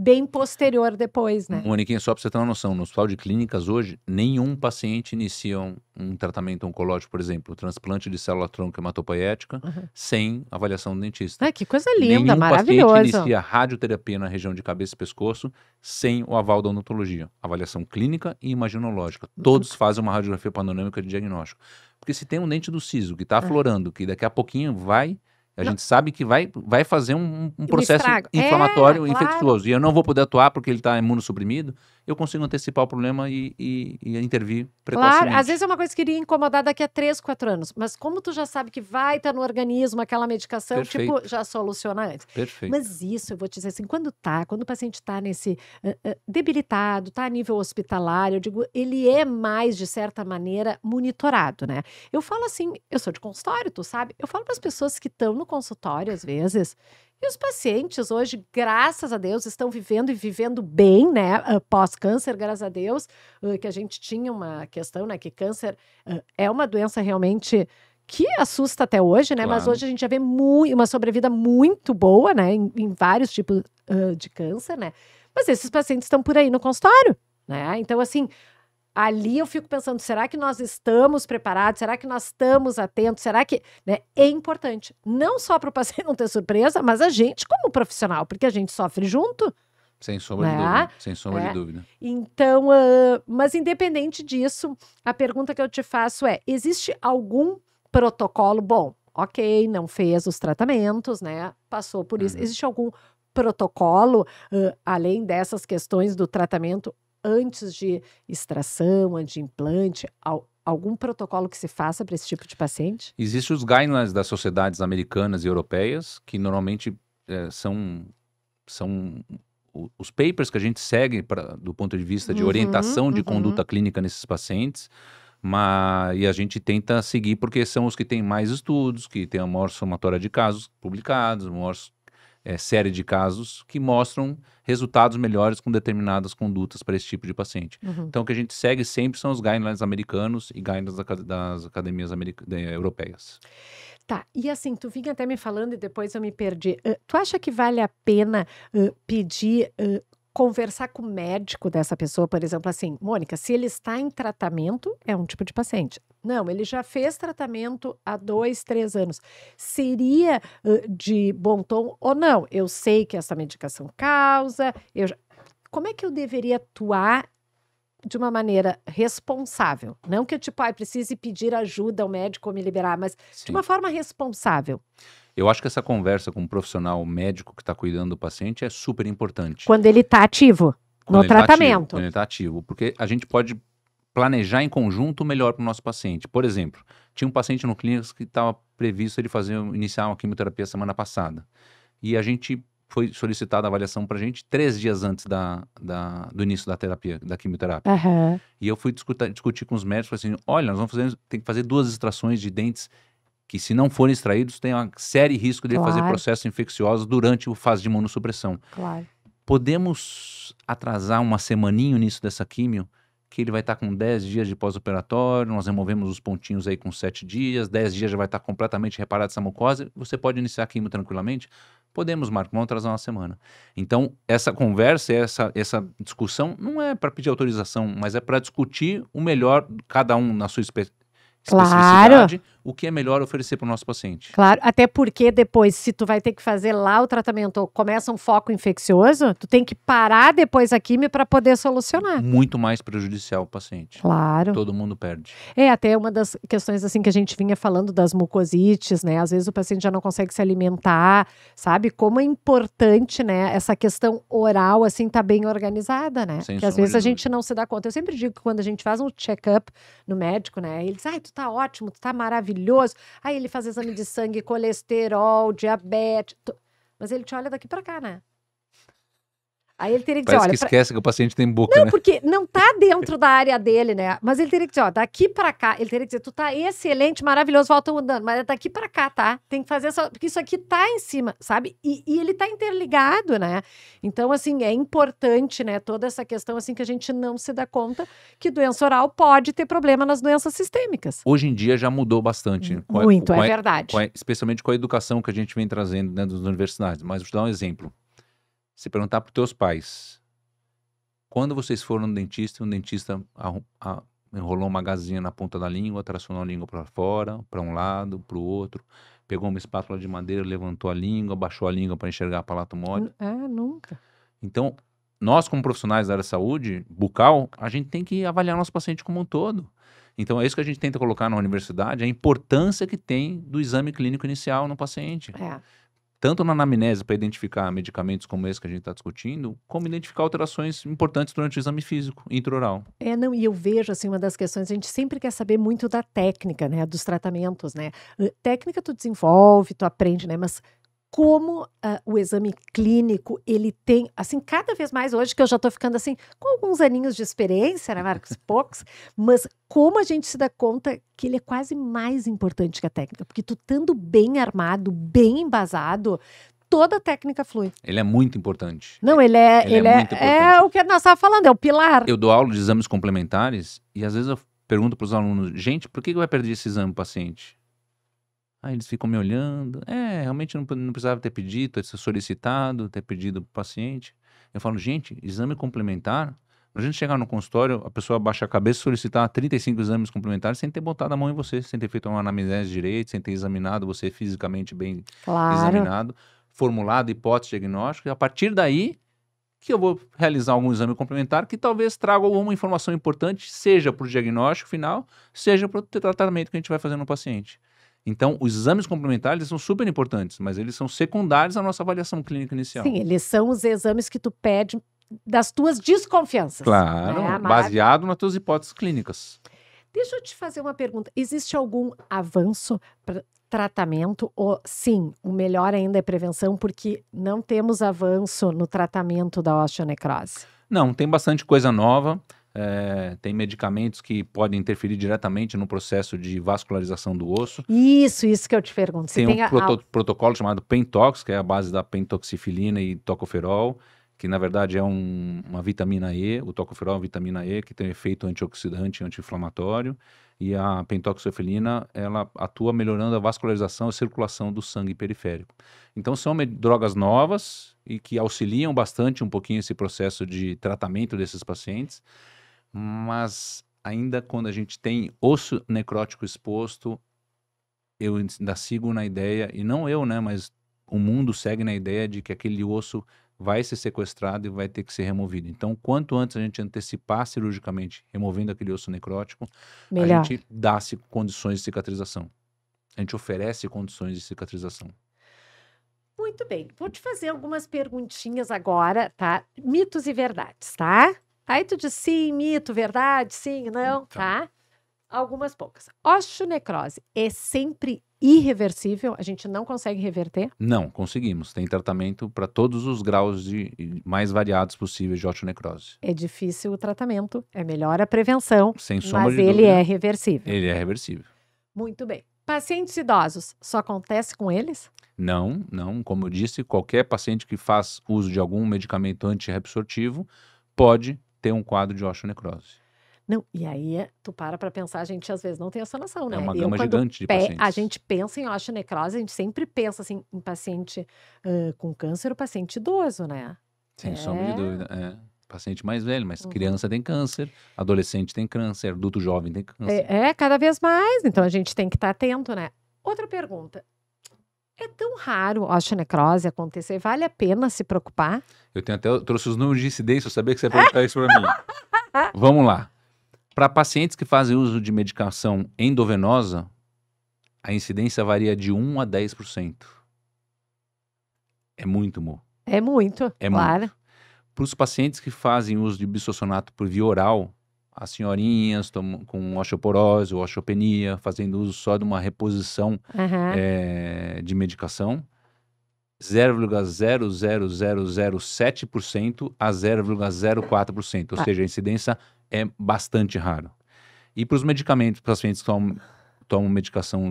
bem posterior depois, né? Moniquinha, só para você ter uma noção, no hospital de clínicas hoje, nenhum paciente inicia um tratamento oncológico, por exemplo, transplante de célula-tronco hematopoética, sem avaliação do dentista. Ah, que coisa linda, Nenhum maravilhoso. paciente inicia radioterapia na região de cabeça e pescoço sem o aval da odontologia. Avaliação clínica e imaginológica. Todos fazem uma radiografia panorâmica de diagnóstico. Porque se tem um dente do siso que está aflorando, que daqui a pouquinho a gente sabe que vai fazer um processo estrago. inflamatório, Claro. infeccioso. E eu não vou poder atuar porque ele está imunossuprimido. Eu consigo antecipar o problema e intervir precocemente. Claro, às vezes é uma coisa que iria incomodar daqui a 3, 4 anos. Mas como tu já sabe que vai estar no organismo aquela medicação, Perfeito. tipo, já soluciona antes. Perfeito. Mas isso, eu vou te dizer assim, quando o paciente está nesse debilitado, está a nível hospitalar, eu digo, ele é mais, de certa maneira, monitorado, né? Eu falo assim, eu sou de consultório, tu sabe? Eu falo para as pessoas que estão no consultório, às vezes, E os pacientes hoje, graças a Deus, estão vivendo e vivendo bem, né? Pós-câncer, graças a Deus, que a gente tinha uma questão, né? Que câncer é uma doença realmente que assusta até hoje, né? Mas Claro. hoje a gente já vê uma sobrevida muito boa, né? Em vários tipos de câncer, né? Mas esses pacientes estão por aí no consultório, né? Então, assim, ali eu fico pensando, será que nós estamos preparados? Será que nós estamos atentos? Será que, né, é importante, não só para o paciente não ter surpresa, mas a gente como profissional, porque a gente sofre junto. Sem sombra de Né? dúvida. Sem sombra É. de dúvida. Então, mas independente disso, a pergunta que eu te faço é, existe algum protocolo? Bom, ok, não fez os tratamentos, né? Passou por isso. Uhum. Existe algum protocolo, além dessas questões do tratamento antes de extração, antes de implante, algum protocolo que se faça para esse tipo de paciente? Existem os guidelines das sociedades americanas e europeias, que normalmente são os papers que a gente segue do ponto de vista de orientação de conduta clínica nesses pacientes, e a gente tenta seguir porque são os que têm mais estudos, que têm a maior somatória de casos publicados, a maior série de casos que mostram resultados melhores com determinadas condutas para esse tipo de paciente. Então, o que a gente segue sempre são os guidelines americanos e guidelines das academias europeias. Tá, e assim, tu vinha até me falando e depois eu me perdi. Tu acha que vale a pena pedir, conversar com o médico dessa pessoa, por exemplo, assim, Mônica, se ele está em tratamento, é um tipo de paciente. Não, ele já fez tratamento há 2, 3 anos. Seria de bom tom ou não? Eu sei que essa medicação causa. Como é que eu deveria atuar de uma maneira responsável? Não que eu, precise pedir ajuda ao médico ou me liberar, mas de uma forma responsável. Eu acho que essa conversa com um profissional médico que está cuidando do paciente é super importante. Quando ele está ativo no tratamento. Quando ele está ativo, porque a gente pode planejar em conjunto o melhor para o nosso paciente. Por exemplo, tinha um paciente no clínico que estava previsto ele iniciar uma quimioterapia semana passada. E a gente foi solicitada a avaliação para a gente 3 dias antes do início da terapia, da quimioterapia. E eu fui discutir com os médicos, falei assim, olha, nós tem que fazer 2 extrações de dentes que, se não forem extraídos, tem uma sério risco de fazer processos infecciosos durante a fase de imunossupressão. Claro. Podemos atrasar uma semaninha o início dessa químio, que ele vai estar com 10 dias de pós-operatório, nós removemos os pontinhos aí com 7 dias, 10 dias já vai estar completamente reparada essa mucosa, você pode iniciar a químio tranquilamente? Podemos, Marco, vamos atrasar uma semana. Então, essa conversa, essa discussão não é para pedir autorização, mas é para discutir o melhor, cada um na sua especificidade, o que é melhor oferecer para o nosso paciente. Claro, até porque depois, se tu vai ter que fazer lá o tratamento ou começa um foco infeccioso, tu tem que parar depois a quimio para poder solucionar. Muito mais prejudicial ao paciente. Claro. Todo mundo perde. Até uma das questões assim que a gente vinha falando das mucosites, né? Às vezes o paciente já não consegue se alimentar, sabe? Como é importante, né? Essa questão oral, assim, tá bem organizada, né? Sem Porque às sombra vezes de a gente não se dá conta. Eu sempre digo que quando a gente faz um check-up no médico, né? Ele diz, tu tá ótimo, tu tá maravilhoso. Aí ele faz exame de sangue, colesterol, diabetes. Mas ele te olha daqui pra cá, né? Aí ele teria que dizer, Parece olha... que esquece que o paciente tem boca, Não, né? porque não tá dentro da área dele, né? Mas ele teria que dizer, daqui pra cá, ele teria que dizer, tu tá excelente, maravilhoso, volta mudando, mas é daqui pra cá, tá? Tem que fazer só, porque isso aqui tá em cima, sabe? E ele tá interligado, né? Então, assim, é importante, né, toda essa questão, assim, que a gente não se dá conta que doença oral pode ter problema nas doenças sistêmicas. Hoje em dia já mudou bastante. Muito, é verdade. Especialmente com a educação que a gente vem trazendo dentro das universidades. Mas vou te dar um exemplo. Se perguntar para os teus pais, quando vocês foram no dentista, um dentista enrolou uma gazinha na ponta da língua, tracionou a língua para fora, para um lado, para o outro, pegou uma espátula de madeira, levantou a língua, baixou a língua para enxergar a palato mole. Nunca. Então, nós como profissionais da área de saúde bucal, a gente tem que avaliar nosso paciente como um todo. Então, é isso que a gente tenta colocar na universidade, a importância que tem do exame clínico inicial no paciente. Tanto na anamnese para identificar medicamentos como esse que a gente está discutindo, como identificar alterações importantes durante o exame físico intraoral. E eu vejo, assim, uma das questões, a gente sempre quer saber muito da técnica, né, dos tratamentos, né. Técnica tu desenvolve, tu aprende, né, mas como o exame clínico, ele tem, assim, cada vez mais hoje, que eu já estou ficando, assim, com alguns aninhos de experiência, né, Marcos? Poucos, mas como a gente se dá conta que ele é quase mais importante que a técnica, porque tu estando bem armado, bem embasado, toda a técnica flui. Ele é muito importante. Não, Ele é muito é importante. o que nós estávamos falando, é o pilar. Eu dou aula de exames complementares e às vezes eu pergunto para os alunos, gente, por que vai perder esse exame paciente? Aí eles ficam me olhando, realmente não precisava ter pedido, ter solicitado, ter pedido para o paciente. Eu falo, gente, exame complementar, a gente chegar no consultório, a pessoa baixa a cabeça e solicitar 35 exames complementares sem ter botado a mão em você, sem ter feito uma anamnese direito, sem ter examinado você fisicamente bem examinado, formulado hipótese diagnóstica, e a partir daí que eu vou realizar algum exame complementar que talvez traga alguma informação importante, seja para o diagnóstico final, seja para o tratamento que a gente vai fazer no paciente. Então, os exames complementares eles são super importantes, mas eles são secundários à nossa avaliação clínica inicial. Sim, eles são os exames que tu pede das tuas desconfianças. Claro, né? baseado nas tuas hipóteses clínicas. Deixa eu te fazer uma pergunta. Existe algum avanço para tratamento? Ou sim, o melhor ainda é prevenção, porque não temos avanço no tratamento da osteonecrose? Não, tem bastante coisa nova. Tem medicamentos que podem interferir diretamente no processo de vascularização do osso. Isso que eu te pergunto. Tem um protocolo chamado Pentox, que é a base da pentoxifilina e tocoferol, que na verdade é uma vitamina E. O tocoferol é uma vitamina E que tem efeito antioxidante e anti-inflamatório. E a pentoxifilina, ela atua melhorando a vascularização e circulação do sangue periférico. Então são drogas novas e que auxiliam bastante um pouquinho esse processo de tratamento desses pacientes. Mas ainda quando a gente tem osso necrótico exposto, eu ainda sigo na ideia, e não eu, né, mas o mundo segue na ideia de que aquele osso vai ser sequestrado e vai ter que ser removido. Então, quanto antes a gente antecipar cirurgicamente, removendo aquele osso necrótico, melhor. A gente dá condições de cicatrização. A gente oferece condições de cicatrização. Muito bem. Vou te fazer algumas perguntinhas agora, tá? Mitos e verdades, tá? Aí tu diz sim, mito, verdade, sim, não, tá? Algumas poucas. Osteonecrose é sempre irreversível? A gente não consegue reverter? Não, conseguimos. Tem tratamento para todos os graus mais variados possíveis de osteonecrose. É difícil o tratamento, é melhor a prevenção, sem sombra mas de ele dúvida. é reversível. Ele é reversível. Muito bem. Pacientes idosos, só acontece com eles? Não. Como eu disse, qualquer paciente que faz uso de algum medicamento antirreabsortivo pode ter um quadro de osteonecrose. Não, e aí tu para pensar, a gente às vezes não tem essa noção, né? É uma gama gigante de pacientes. A gente pensa em osteonecrose, a gente sempre pensa assim, em paciente com câncer ou paciente idoso, né? Sem sombra de dúvida, paciente mais velho, mas criança tem câncer, adolescente tem câncer, adulto jovem tem câncer. Cada vez mais, então a gente tem que estar atento, né? Outra pergunta. É tão raro osteonecrose acontecer, vale a pena se preocupar? Eu trouxe os números de incidência, eu sabia que você ia perguntar isso para mim. Vamos lá. Para pacientes que fazem uso de medicação endovenosa, a incidência varia de 1 a 10%. É muito, amor. É muito, claro. Muito. Para os pacientes que fazem uso de bisfosfonato por via oral, as senhorinhas com osteoporose ou osteopenia, fazendo uso só de uma reposição de medicação, 0,00007% a 0,04%, ou seja, a incidência é bastante raro. E para os medicamentos, para os pacientes que tomam medicação,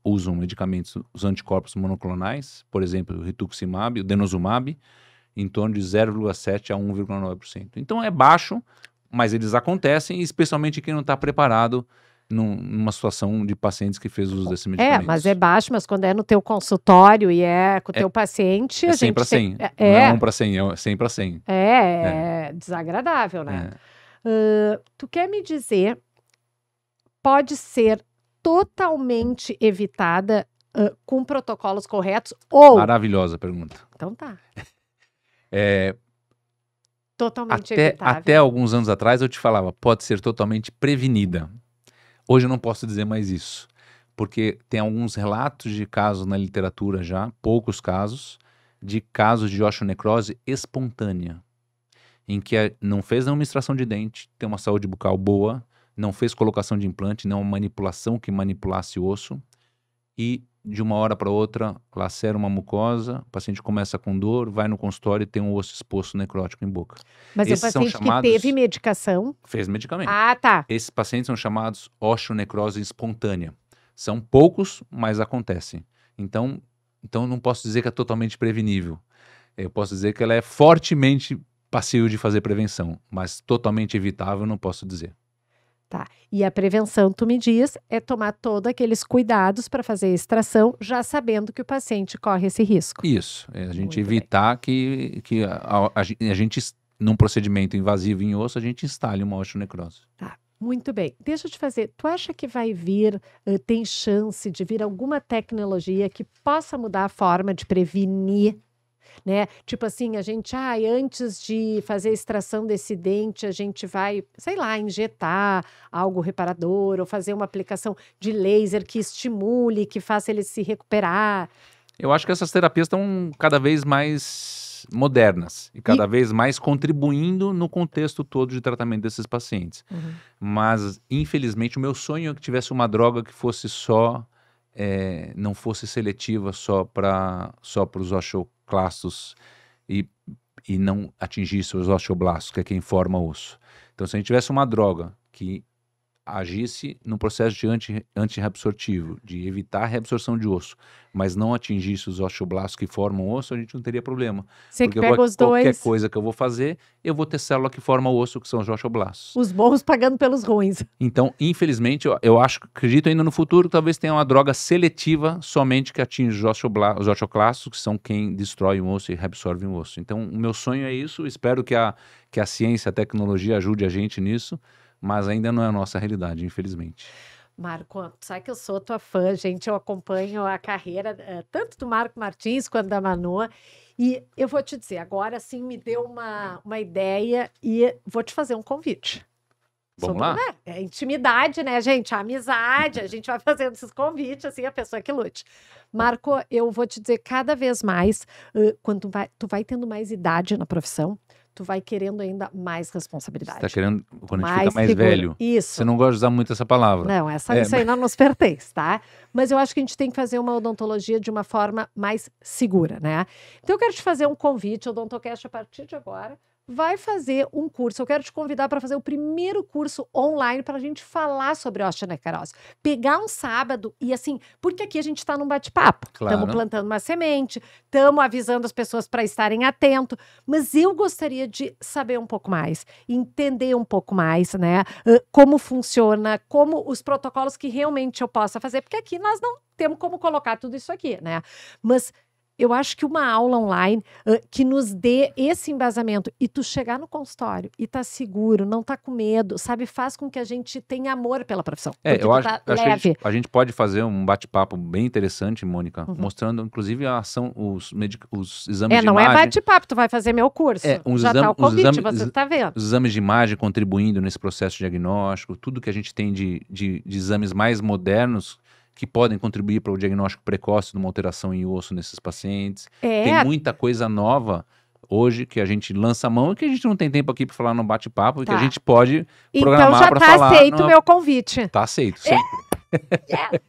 usam medicamentos, os anticorpos monoclonais, por exemplo, o rituximab, o denosumab, em torno de 0,7% a 1,9%. Então é baixo, mas eles acontecem, especialmente quem não está preparado numa situação de pacientes que fez uso desse medicamento. Mas é baixo, mas quando é no teu consultório e é com o teu paciente... É 100 para 100. Não é 1 para 100, é 100 para 100. É desagradável, né? Tu quer me dizer, pode ser totalmente evitada com protocolos corretos ou... Maravilhosa pergunta. Então tá. Totalmente evitável. Até alguns anos atrás eu te falava, pode ser totalmente prevenida. Hoje eu não posso dizer mais isso, porque tem alguns relatos de casos na literatura já, poucos casos, de casos de osteonecrose espontânea, em que não fez nenhuma extração de dente, tem uma saúde bucal boa, não fez colocação de implante, não manipulação que manipulasse o osso, e de uma hora para outra lacera uma mucosa, o paciente começa com dor, vai no consultório e tem um osso exposto necrótico em boca. Mas o paciente que teve medicação... Fez medicamento. Ah, tá. Esses pacientes são chamados osteonecrose espontânea. São poucos, mas acontecem. Então, Então, eu não posso dizer que é totalmente prevenível. Eu posso dizer que ela é fortemente passível de fazer prevenção, mas totalmente evitável, eu não posso dizer. Tá. E a prevenção, tu me diz, é tomar todos aqueles cuidados para fazer a extração, já sabendo que o paciente corre esse risco. Isso, é a gente Muito bem. evitar que a gente, num procedimento invasivo em osso, a gente instale uma osteonecrose. Tá. Muito bem. Deixa eu te fazer. Tu acha que vai vir, tem chance de vir alguma tecnologia que possa mudar a forma de prevenir, né? Tipo assim, a gente, antes de fazer a extração desse dente, a gente vai, sei lá, injetar algo reparador ou fazer uma aplicação de laser que estimule, que faça ele se recuperar. Eu acho que essas terapias estão cada vez mais modernas e cada vez mais contribuindo no contexto todo de tratamento desses pacientes. Mas, infelizmente, o meu sonho é que tivesse uma droga que fosse não fosse seletiva só para os osteoclastos e não atingisse os osteoblastos, que é quem forma o osso. Então, se a gente tivesse uma droga que agisse no processo de antirreabsortivo, de evitar a reabsorção de osso, mas não atingisse os osteoblastos que formam o osso, a gente não teria problema. Você Porque que pega os qualquer dois, coisa que eu vou fazer, eu vou ter célula que forma o osso, que são os osteoblastos. os bons pagando pelos ruins. Então, infelizmente, eu acredito ainda no futuro que talvez tenha uma droga seletiva somente que atinge os osteoclastos, que são quem destrói o osso e reabsorve o osso. Então, o meu sonho é isso, espero que a ciência, a tecnologia ajude a gente nisso, mas ainda não é a nossa realidade, infelizmente. Marco, sabe que eu sou tua fã, gente, eu acompanho a carreira tanto do Marco Martins quanto da Manu, e eu vou te dizer, agora sim me deu uma ideia e vou te fazer um convite. Vamos lá? Né? É intimidade, né, gente? A amizade, a gente vai fazendo esses convites, assim, a pessoa que lute. Marco, eu vou te dizer, cada vez mais, quando tu vai tendo mais idade na profissão, tu vai querendo ainda mais responsabilidade. Você está querendo, quando a gente Mais fica mais seguro. Velho, Isso. você não gosta de usar muito essa palavra. Não, isso aí não nos pertence, tá? Mas eu acho que a gente tem que fazer uma odontologia de uma forma mais segura, né? Então eu quero te fazer um convite, o Odontocast, a partir de agora, vai fazer um curso. Eu quero te convidar para fazer o primeiro curso online para a gente falar sobre osteonecrose. Pegar um sábado e assim, porque aqui a gente está num bate-papo. Claro. Estamos plantando uma semente, estamos avisando as pessoas para estarem atentos, mas eu gostaria de saber um pouco mais, entender um pouco mais, né? Como funciona, como os protocolos que realmente eu possa fazer, porque aqui nós não temos como colocar tudo isso aqui, né? Mas eu acho que uma aula online que nos dê esse embasamento e tu chegar no consultório e tá seguro, não tá com medo, sabe? Faz com que a gente tenha amor pela profissão. Eu acho, tá acho leve. que a gente pode fazer um bate-papo bem interessante, Mônica, mostrando inclusive a ação, os exames de Não imagem. é bate-papo, tu vai fazer meu curso. Já tá o convite, você tá vendo. Os exames de imagem contribuindo nesse processo diagnóstico, tudo que a gente tem de exames mais modernos que podem contribuir para o diagnóstico precoce de uma alteração em osso nesses pacientes. Tem muita coisa nova hoje que a gente lança a mão e que a gente não tem tempo aqui para falar no bate-papo e que a gente pode programar para falar. Então já tá aceito o meu convite. Tá aceito, sempre.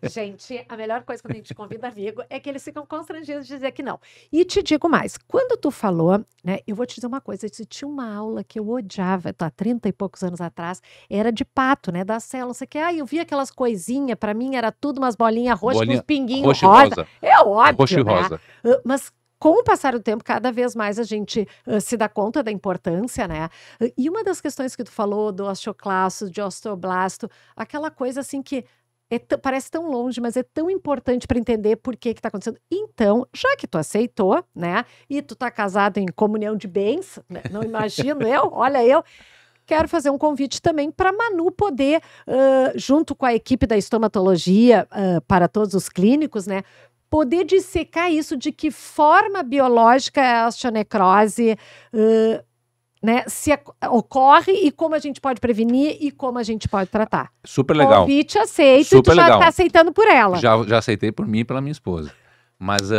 Gente, a melhor coisa quando a gente convida amigo é que eles ficam constrangidos de dizer que não. E te digo mais, quando tu falou, né, eu vou te dizer uma coisa, tinha uma aula que eu odiava, há 30 e poucos anos atrás, era de pato, né, da célula, você quer, eu via aquelas coisinhas, pra mim era tudo umas bolinhas roxas, uns pinguinhos roxa e rosa. rosa. É óbvio, Roxo e né? rosa. Mas com o passar do tempo, cada vez mais a gente se dá conta da importância, né? E uma das questões que tu falou do osteoclasto, de osteoblasto, aquela coisa assim que parece tão longe, mas é tão importante para entender por que está acontecendo. Então, já que tu aceitou, né? E tu tá casado em comunhão de bens, né? Não imagino eu quero fazer um convite também para Manu poder, junto com a equipe da estomatologia, para todos os clínicos, né? Poder dissecar isso, de que forma biológica é a osteonecrose, né, se ocorre e como a gente pode prevenir e como a gente pode tratar. Super legal. Convite aceito, Super e tu já legal. está aceitando por ela. Já aceitei por mim e pela minha esposa. Mas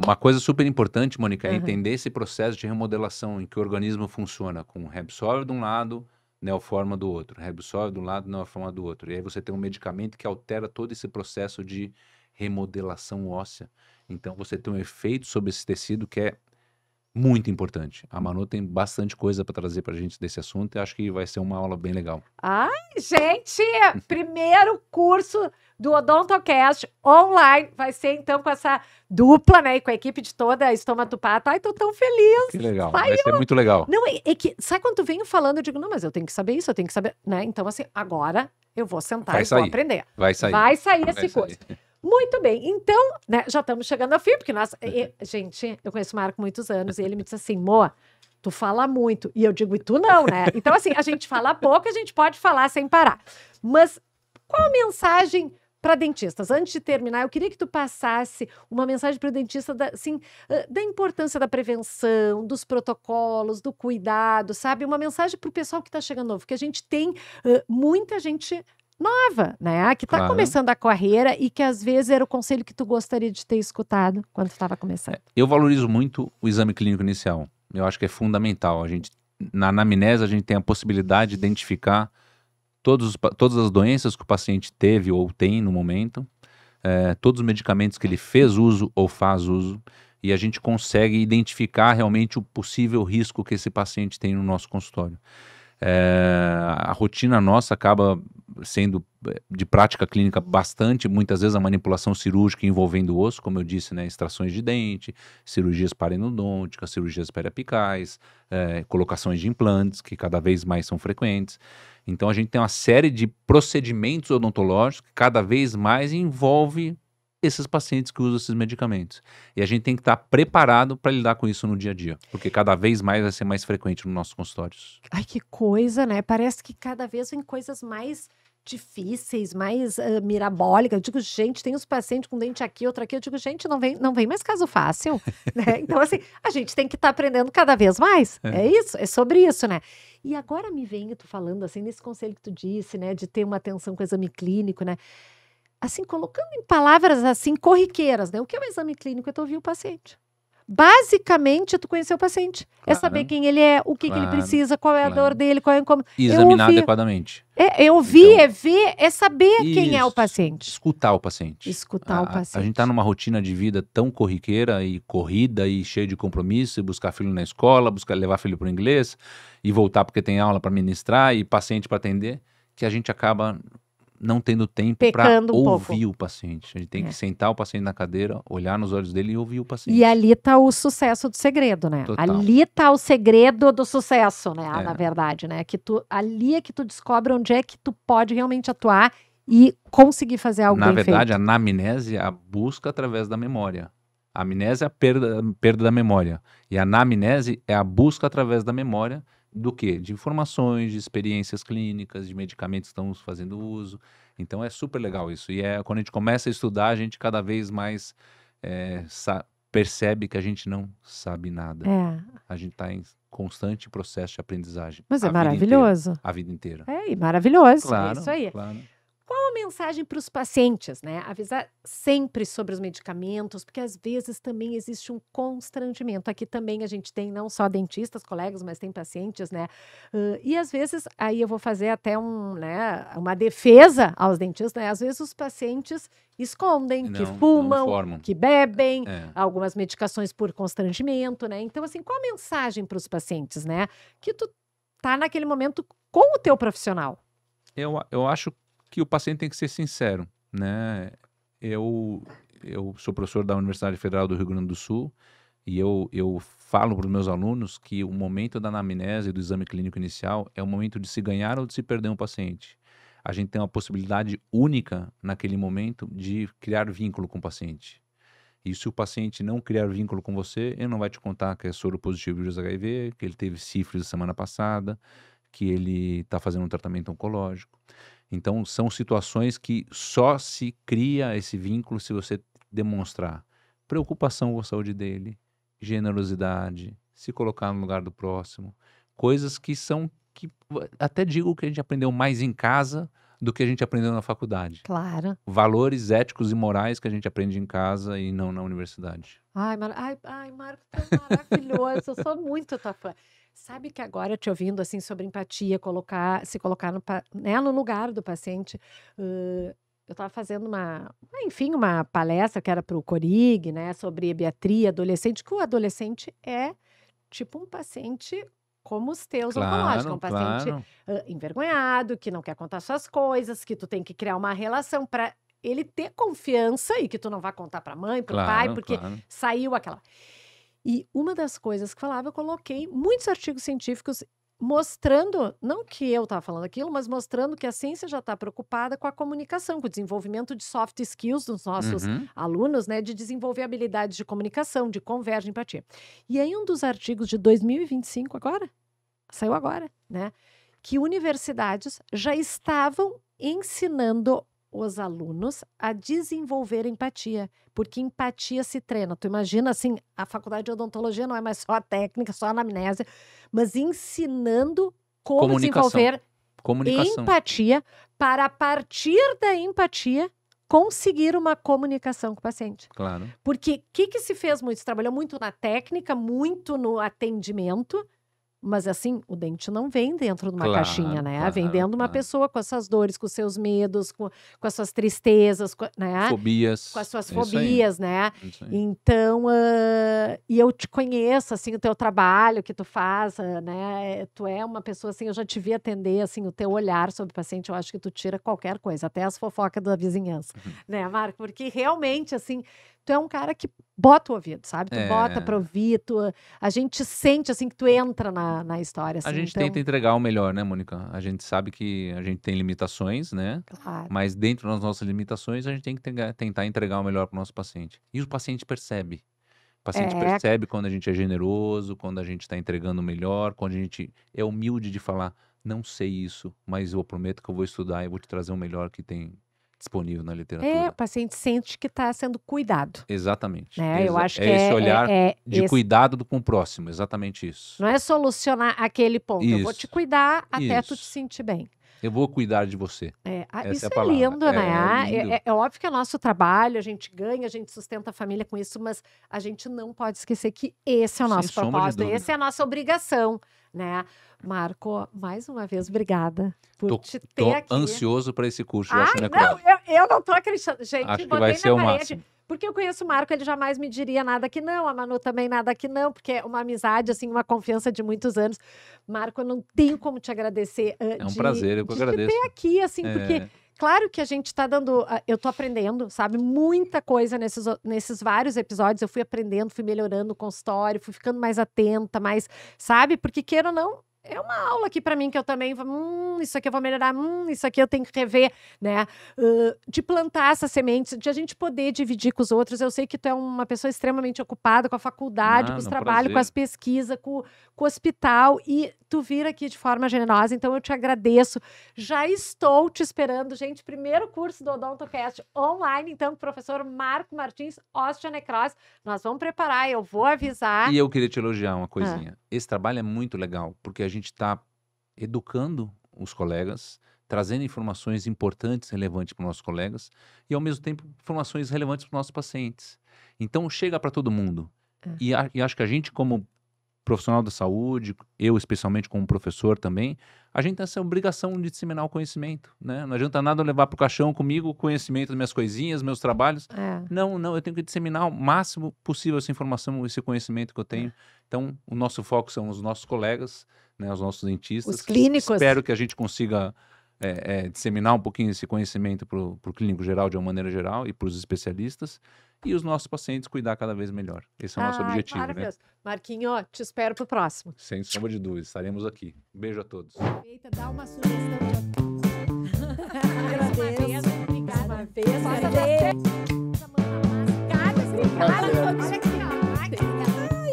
uma coisa super importante, Mônica, é entender esse processo de remodelação em que o organismo funciona com reabsorve de um lado, neoforma do outro. Reabsorve de um lado, neoforma do outro. E aí você tem um medicamento que altera todo esse processo de remodelação óssea. Então você tem um efeito sobre esse tecido que é Muito importante. A Manu tem bastante coisa para trazer para a gente desse assunto e acho que vai ser uma aula bem legal. Ai, gente, primeiro curso do OdontoCast online vai ser então com essa dupla, né, e com a equipe de toda a Estomatupata. Ai, tô tão feliz. Que legal. Vai Vai ser muito legal. Não, é que, sabe quando tu venho falando, eu digo, não, mas eu tenho que saber isso, eu tenho que saber, né? Então, assim, agora eu vou sentar Vai e vou sair. aprender. Vai sair. Vai sair Vai esse sair. curso. Muito bem, então, né, já estamos chegando ao fim, porque nós, gente, eu conheço o Marco há muitos anos, e ele me disse assim, Moa, tu fala muito, e eu digo, e tu não, né? Então, assim, a gente fala pouco, a gente pode falar sem parar. Mas qual a mensagem para dentistas? Antes de terminar, eu queria que tu passasse uma mensagem para o dentista da importância da prevenção, dos protocolos, do cuidado, sabe? Uma mensagem para o pessoal que está chegando novo, porque a gente tem muita gente nova, né? Que está Claro. começando a carreira e que às vezes era o conselho que tu gostaria de ter escutado quando tu estava começando. Eu valorizo muito o exame clínico inicial. Eu acho que é fundamental. Na anamnese, a gente tem a possibilidade de identificar todas as doenças que o paciente teve ou tem no momento, todos os medicamentos que ele fez uso ou faz uso, e a gente consegue identificar realmente o possível risco que esse paciente tem no nosso consultório. A rotina nossa acaba sendo de prática clínica bastante, muitas vezes a manipulação cirúrgica envolvendo o osso, como eu disse, né, extrações de dente, cirurgias parenodônticas, cirurgias periapicais, colocações de implantes, que cada vez mais são frequentes. Então a gente tem uma série de procedimentos odontológicos que cada vez mais envolve esses pacientes que usam esses medicamentos. E a gente tem que estar preparado para lidar com isso no dia a dia, porque cada vez mais vai ser mais frequente nos nossos consultórios. Ai, que coisa, né? Parece que cada vez vem coisas mais difíceis, mais mirabólicas. Eu digo, gente, tem os pacientes com dente aqui, outro aqui. Eu digo, gente, não vem mais caso fácil, né? Então, assim, a gente tem que estar aprendendo cada vez mais. É isso, é sobre isso, né? E agora me vem, tu falando assim, nesse conselho que tu disse, né? De ter uma atenção com o exame clínico, né? Assim, colocando em palavras assim, corriqueiras, né? O que é o exame clínico? É tu ouvir o paciente. Basicamente, é tu conhecer o paciente. É saber quem ele é, o que ele precisa, qual é a dor dele, qual é o incômodo. E examinar adequadamente. É ouvir, Então, é ver, é saber quem é o isso, paciente. Escutar o paciente. Escutar o paciente. A gente está numa rotina de vida tão corriqueira e corrida e cheia de compromisso, e buscar filho na escola, levar filho para o inglês, e voltar porque tem aula para ministrar e paciente para atender, que a gente acaba não tendo tempo para Pecando um ouvir pouco. o paciente. A gente tem que sentar o paciente na cadeira, olhar nos olhos dele e ouvir o paciente. E ali tá o sucesso do segredo, né? Total. Ali tá o segredo do sucesso, né? Na verdade, né? Ali é que tu descobre onde é que tu pode realmente atuar e conseguir fazer algo Na bem verdade, feito. a anamnese é a busca através da memória. A amnésia é a perda da memória. E a anamnese é a busca através da memória do quê? De informações, de experiências clínicas, de medicamentos que estamos fazendo uso. Então é super legal isso. E quando a gente começa a estudar, a gente cada vez mais percebe que a gente não sabe nada. A gente está em constante processo de aprendizagem. Mas é a vida maravilhoso. inteira, a vida inteira. E maravilhoso. Claro, É isso aí. claro. Qual a mensagem para os pacientes, né? Avisar sempre sobre os medicamentos, porque às vezes também existe um constrangimento. Aqui também a gente tem não só dentistas, colegas, mas tem pacientes, né? E às vezes, aí eu vou fazer até uma defesa aos dentistas, né? Às vezes os pacientes escondem, que Não fumam, informam. que bebem, algumas medicações por constrangimento, né? Então, assim, qual a mensagem para os pacientes, né? Que tu tá naquele momento com o teu profissional. Eu acho que o paciente tem que ser sincero, né? Eu sou professor da Universidade Federal do Rio Grande do Sul e eu falo para os meus alunos que o momento da anamnese do exame clínico inicial é o momento de se ganhar ou de se perder um paciente. A gente tem uma possibilidade única naquele momento de criar vínculo com o paciente. E se o paciente não criar vínculo com você, ele não vai te contar que é soro positivo de HIV, que ele teve sífilis semana passada, que ele está fazendo um tratamento oncológico. Então, são situações que só se cria esse vínculo se você demonstrar preocupação com a saúde dele, generosidade, se colocar no lugar do próximo, coisas que até digo que a gente aprendeu mais em casa do que a gente aprendeu na faculdade. Claro. Valores éticos e morais que a gente aprende em casa e não na universidade. Ai, Marco, tu é maravilhoso. Eu sou muito tua fã. Sabe que agora, te ouvindo assim sobre empatia, se colocar no lugar do paciente, eu estava fazendo uma palestra que era para o Corig, né, sobre ebiatria adolescente, que o adolescente é tipo um paciente como os teus Claro, oncológicos, um paciente claro. envergonhado, que não quer contar suas coisas, que tu tem que criar uma relação para ele ter confiança e que tu não vai contar para a mãe, para o pai, Claro, porque claro. saiu aquela. E uma das coisas que falava, eu coloquei muitos artigos científicos mostrando, não que eu estava falando aquilo, mas mostrando que a ciência já está preocupada com a comunicação, com o desenvolvimento de soft skills dos nossos Uhum. alunos, né, de desenvolver habilidades de comunicação, de conversa, de empatia. E aí um dos artigos de 2025 agora, saiu agora, né, que universidades já estavam ensinando os alunos a desenvolver empatia, porque empatia se treina. Tu imagina, assim, a faculdade de odontologia não é mais só a técnica, só a anamnese, mas ensinando como Comunicação. desenvolver Comunicação. empatia para, a partir da empatia, conseguir uma comunicação com o paciente. Claro. Porque o que se fez muito? Se trabalhou muito na técnica, muito no atendimento, mas assim, o dente não vem dentro de uma Claro, caixinha, né? claro, Vem dentro de uma claro. pessoa com as suas dores, com os seus medos, com as suas tristezas, né? Fobias. Com as suas É isso aí, fobias, né? é isso aí. Então, e eu te conheço, assim, o teu trabalho que tu faz, né? Tu é uma pessoa, assim, eu já te vi atender, assim, o teu olhar sobre o paciente, eu acho que tu tira qualquer coisa, até as fofocas da vizinhança, né, Marco? Porque realmente, assim, tu é um cara que bota o ouvido, sabe? Tu bota pra ouvir, a gente sente, assim, que tu entra na história, assim. A gente então, tenta entregar o melhor, né, Mônica? A gente sabe que a gente tem limitações, né? claro. Mas dentro das nossas limitações, a gente tem que tentar entregar o melhor para o nosso paciente. E o paciente percebe. O paciente É. percebe quando a gente é generoso, quando a gente está entregando o melhor, quando a gente é humilde de falar, não sei isso, mas eu prometo que eu vou estudar e vou te trazer o melhor que tem disponível na literatura. O paciente sente que está sendo cuidado, Exatamente. né? Eu acho que esse olhar de esse- cuidado com o próximo, exatamente isso. não é solucionar aquele ponto, eu vou te Isso, cuidar até tu te isso. sentir bem. Eu vou cuidar de você. Isso Essa é a é palavra. lindo, É né? lindo. É óbvio que é nosso trabalho, a gente ganha, a gente sustenta a família com isso, mas a gente não pode esquecer que esse é o Sem nosso sombra de propósito, dúvida. essa é a nossa obrigação, né? Marco, mais uma vez, obrigada por te ter Tô aqui. ansioso para esse curso de Ai, osteonecrose. não, eu não tô acreditando. Gente, Acho que botei vai na ser o parede. máximo. Porque eu conheço o Marco, ele jamais me diria nada que não, a Manu também nada que não, porque é uma amizade, assim, uma confiança de muitos anos. Marco, eu não tenho como te agradecer. É um prazer, eu que de agradeço. te ter aqui, assim, porque É, claro que a gente tá dando. Eu tô aprendendo, sabe? Muita coisa nesses vários episódios. Eu fui aprendendo, fui melhorando o consultório, fui ficando mais atenta, mais. Sabe? Porque queira ou não. É uma aula aqui pra mim que eu também. Isso aqui eu vou melhorar, isso aqui eu tenho que rever, né? De plantar essas sementes, de a gente poder dividir com os outros. Eu sei que tu é uma pessoa extremamente ocupada com a faculdade, com os Nada, um trabalhos, com prazer. as pesquisas, com o hospital. E tu vir aqui de forma generosa. Então eu te agradeço. Já estou te esperando, gente. Primeiro curso do OdontoCast online, então, com o professor Marco Martins, osteonecrose. Nós vamos preparar, eu vou avisar. E eu queria te elogiar uma coisinha. Esse trabalho é muito legal, porque a gente está educando os colegas, trazendo informações importantes, relevantes para os nossos colegas, e ao mesmo tempo informações relevantes para os nossos pacientes. Então chega para todo mundo. E acho que a gente, como profissional da saúde, eu especialmente como professor também, a gente tem essa obrigação de disseminar o conhecimento, né? Não adianta nada eu levar para o caixão comigo o conhecimento das minhas coisinhas, meus trabalhos. Não, eu tenho que disseminar o máximo possível essa informação, esse conhecimento que eu tenho. Então, o nosso foco são os nossos colegas, né, os nossos dentistas. Os clínicos. Espero que a gente consiga disseminar um pouquinho esse conhecimento para o clínico geral, de uma maneira geral, e para os especialistas, e os nossos pacientes cuidar cada vez melhor. Esse é o nosso objetivo, né? Maravilhoso. Marquinho, te espero pro próximo. Sem sombra de dúvida, estaremos aqui. Um beijo a todos. Eita, dá uma sugestão de Agradeço. Obrigada. Uma vez. Faça agradeço. Obrigada. Olha aqui,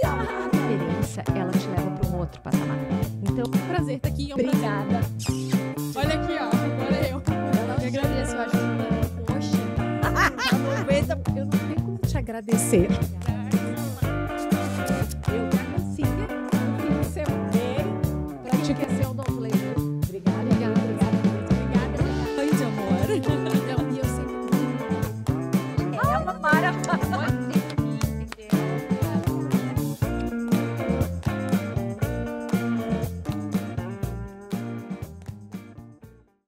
ó. A experiência, ela te leva para um outro patamar. Então, Prazer estar aqui. obrigada. Olha aqui, ó. Agora eu. Eu agradeço a ajuda. Poxa. Eu não tenho como te agradecer. Eu conhecia o que você veio para te aquecer o novo leitor. Obrigada. Obrigada. Oi, de amor. Não, e eu sempre. É uma maravilha.